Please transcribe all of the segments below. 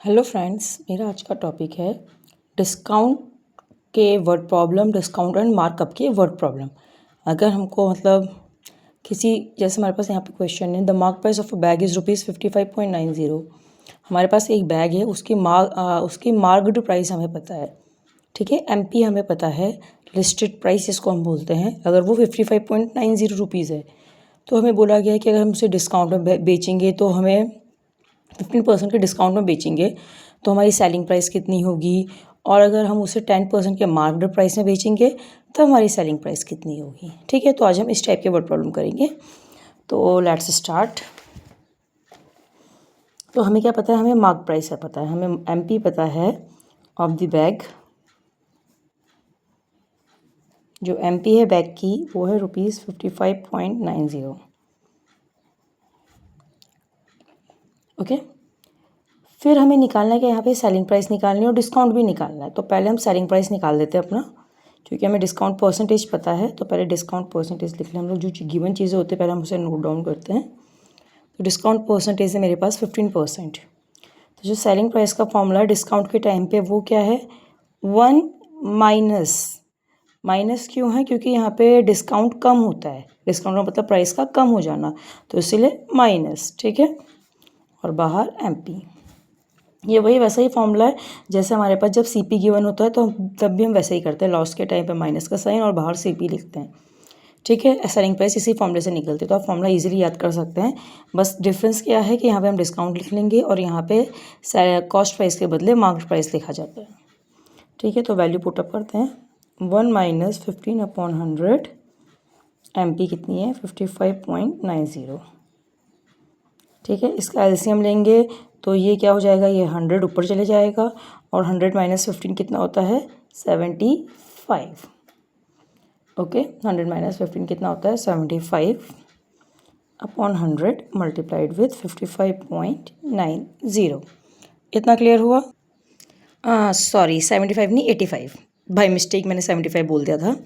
Hello friends, मेरा आज का टॉपिक है डिस्काउंट के word problem, discount and markup के वर्ड प्रॉब्लम। अगर हमको किसी जैसे हमारे पास यहाँ पे क्वेश्चन है, the mark price of a bag is ₹55.90। हमारे पास एक बैग है, उसकी मार्क्ड प्राइस हमें पता है, ठीक है। एमपी हमें पता है, लिस्टेड प्राइस इसको हम बोलते हैं। अगर वो 55.90 रुपीज़ है तो हमें बोला गया है कि अगर हम उसे डिस्काउंट में बेचेंगे तो हमें 15% के डिस्काउंट में बेचेंगे तो हमारी सेलिंग प्राइस कितनी होगी, और अगर हम उसे 10% के मार्क्ड प्राइस में बेचेंगे तो हमारी सेलिंग प्राइस कितनी होगी, ठीक है। तो आज हम इस टाइप के वर्ड प्रॉब्लम करेंगे। तो लेट्स स्टार्ट। तो हमें क्या पता है, हमें मार्क प्राइस है पता है, हमें एमपी पता है ऑफ द बैग। जो एमपी है बैग की वो है ₹55.90। ओके। फिर हमें निकालना है कि यहाँ पे सेलिंग प्राइस निकालनी है और डिस्काउंट भी निकालना है। तो पहले हम सेलिंग प्राइस निकाल देते हैं अपना, क्योंकि हमें डिस्काउंट परसेंटेज पता है। तो पहले डिस्काउंट परसेंटेज लिख लें हम लोग। जो गिवन चीज़ें होती है पहले हम उसे नोट डाउन करते हैं। तो डिस्काउंट परसेंटेज है मेरे पास 15%। तो जो सेलिंग प्राइस का फॉर्मूला है डिस्काउंट के टाइम पे वो क्या है, 1 माइनस क्यों है, क्योंकि यहाँ पे डिस्काउंट कम होता है। डिस्काउंट का मतलब प्राइस का कम हो जाना, तो इसीलिए माइनस, ठीक है। और बाहर एमपी। ये वही वैसा ही फॉर्मूला है जैसे हमारे पास जब सीपी गिवन होता है तो तब भी हम वैसे ही करते हैं, लॉस के टाइम पे माइनस का साइन और बाहर सीपी लिखते हैं, ठीक है। सेलिंग प्राइस इसी फॉर्मूले से निकलती है, तो आप फॉर्मूला इजीली याद कर सकते हैं। बस डिफरेंस क्या है कि यहाँ पे हम डिस्काउंट लिख लेंगे और यहाँ पे कॉस्ट प्राइस के बदले मार्केट प्राइस लिखा जाता है, ठीक है। तो वैल्यू पुटअप करते हैं, 1 - 15/100। एमपी कितनी है, 55.90, ठीक है। इसका एलसीएम लेंगे तो ये क्या हो जाएगा, ये 100 ऊपर चले जाएगा और 100 - 15 कितना होता है, 75। ओके, 100 - 15 कितना होता है, 75/100 मल्टीप्लाइड विथ 55.90। इतना क्लियर हुआ। सॉरी 75 नहीं 85, बाय मिस्टेक मैंने 75 बोल दिया था,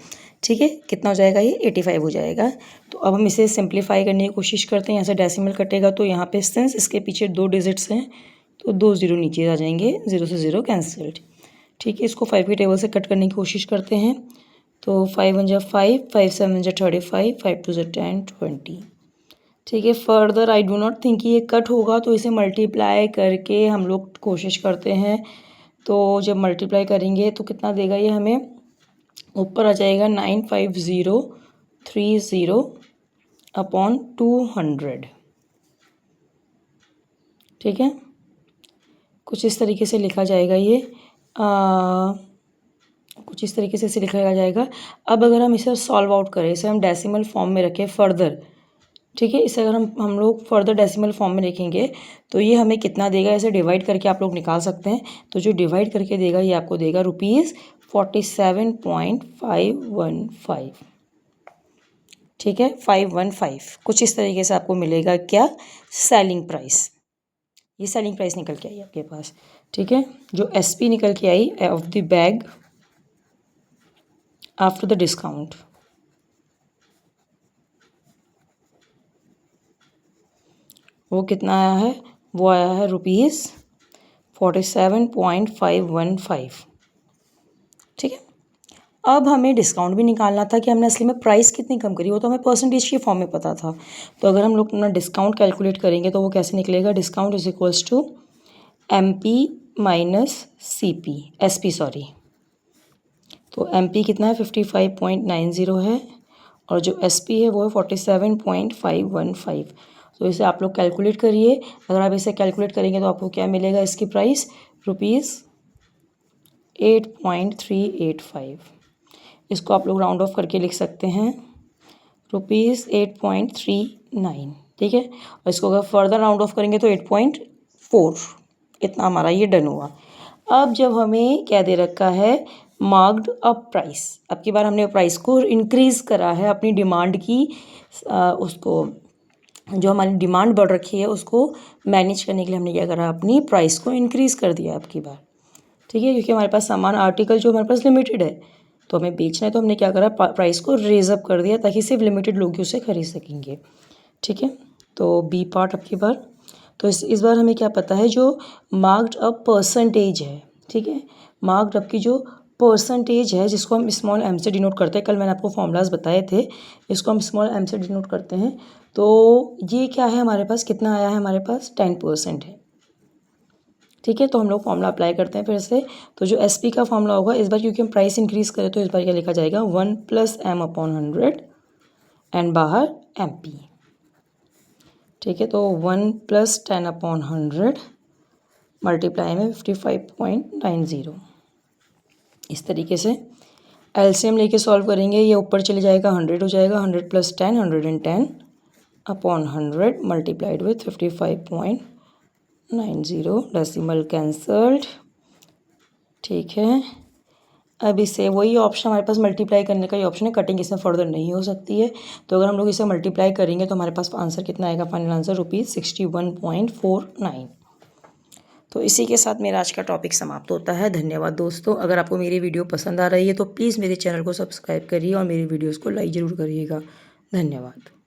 ठीक है। कितना हो जाएगा, ये 85 हो जाएगा। तो अब हम इसे सिंप्लीफाई करने की कोशिश करते हैं। यहाँ से डेसिमल कटेगा तो यहाँ पे सिंस इसके पीछे 2 डिजिट्स हैं तो 2 0 नीचे आ जाएंगे, 0 से 0 कैंसल्ड, ठीक है। इसको 5 की टेबल से कट करने की कोशिश करते हैं। तो 5 1 जा 5, 5 7 जा 35, 5 2 जा 10 20, ठीक है। Further I do not think ये कट होगा, तो इसे मल्टीप्लाई करके हम लोग कोशिश करते हैं। तो जब मल्टीप्लाई करेंगे तो कितना देगा ये हमें, ऊपर आ जाएगा 95030/200, ठीक है। कुछ इस तरीके से लिखा जाएगा ये, कुछ इस तरीके से इसे लिखा जाएगा। अब अगर हम इसे सॉल्व आउट करें, इसे हम डेसिमल फॉर्म में रखें फर्दर, ठीक है। इसे अगर हम लोग फर्दर डेसिमल फॉर्म में लिखेंगे तो ये हमें कितना देगा, इसे डिवाइड करके आप लोग निकाल सकते हैं। तो जो डिवाइड करके देगा ये आपको देगा ₹47.515, ठीक है, 515। कुछ इस तरीके से आपको मिलेगा क्या, सेलिंग प्राइस। ये सेलिंग प्राइस निकल के आई आपके पास, ठीक है। जो एसपी निकल के आई of the bag after the discount, वो कितना आया है, वो आया है ₹47.515, ठीक है। अब हमें डिस्काउंट भी निकालना था कि हमने असली में प्राइस कितनी कम करी, वो तो हमें परसेंटेज के फॉर्म में पता था। तो अगर हम लोग अपना डिस्काउंट कैलकुलेट करेंगे तो वो कैसे निकलेगा, discount is equals to MP minus CP, SP sorry. तो एमपी कितना है, 55.90 है, और जो एसपी है वो है 47.515। तो इसे आप लोग कैलकुलेट करिए। अगर आप इसे कैलकुलेट करेंगे तो आपको क्या मिलेगा, इसकी प्राइस ₹8.385। इसको आप लोग राउंड ऑफ करके लिख सकते हैं ₹8.39, ठीक है। और इसको अगर फर्दर राउंड ऑफ करेंगे तो 8.4। इतना हमारा ये डन हुआ। अब जब हमें क्या दे रखा है, मार्क्ड अप प्राइस। अब की बार हमने प्राइस को इंक्रीज़ करा है, अपनी डिमांड की उसको, जो हमारी डिमांड बढ़ रखी है उसको मैनेज करने के लिए हमने क्या करा, अपनी प्राइस को इंक्रीज़ कर दिया अब की बार, ठीक है। क्योंकि हमारे पास सामान आर्टिकल जो हमारे पास लिमिटेड है तो हमें बेचना है, तो हमने क्या करा, प्राइस को रेज अप कर दिया ताकि सिर्फ लिमिटेड लोग ही उसे खरीद सकेंगे, ठीक है। तो बी पार्ट अब की बार, तो इस बार हमें क्या पता है, जो मार्क्ड अप परसेंटेज है, ठीक है, मार्क्ड अप की जो परसेंटेज है जिसको हम स्मॉल m से डिनोट करते हैं, कल मैंने आपको फॉर्मूलाज बताए थे, इसको हम स्मॉल m से डिनोट करते हैं। तो ये क्या है हमारे पास, कितना आया है हमारे पास 10% है, ठीक है। तो हम लोग फॉर्मूला अप्लाई करते हैं फिर से। तो जो SP का फॉर्मूला होगा इस बार, क्योंकि हम प्राइस इंक्रीज़ करें, तो इस बार क्या लिखा जाएगा 1 + m/100 एंड बाहर MP, ठीक है। तो 1 + 10/100 मल्टीप्लाई में 55.90, इस तरीके से LCM लेके सॉल्व करेंगे। ये ऊपर चले जाएगा 100 हो जाएगा, 100 + 10 110/100 मल्टीप्लाइड विथ 55.90, डेसिमल कैंसल्ड, ठीक है। अब इसे वही ऑप्शन हमारे पास मल्टीप्लाई करने का ही ऑप्शन है, कटिंग इसमें फर्दर नहीं हो सकती है। तो अगर हम लोग इसे मल्टीप्लाई करेंगे तो हमारे पास आंसर कितना आएगा, फाइनल आंसर ₹61.49। तो इसी के साथ मेरा आज का टॉपिक समाप्त होता है। धन्यवाद दोस्तों। अगर आपको मेरी वीडियो पसंद आ रही है तो प्लीज़ मेरे चैनल को सब्सक्राइब करिए और मेरी वीडियोज़ को लाइक ज़रूर करिएगा। धन्यवाद।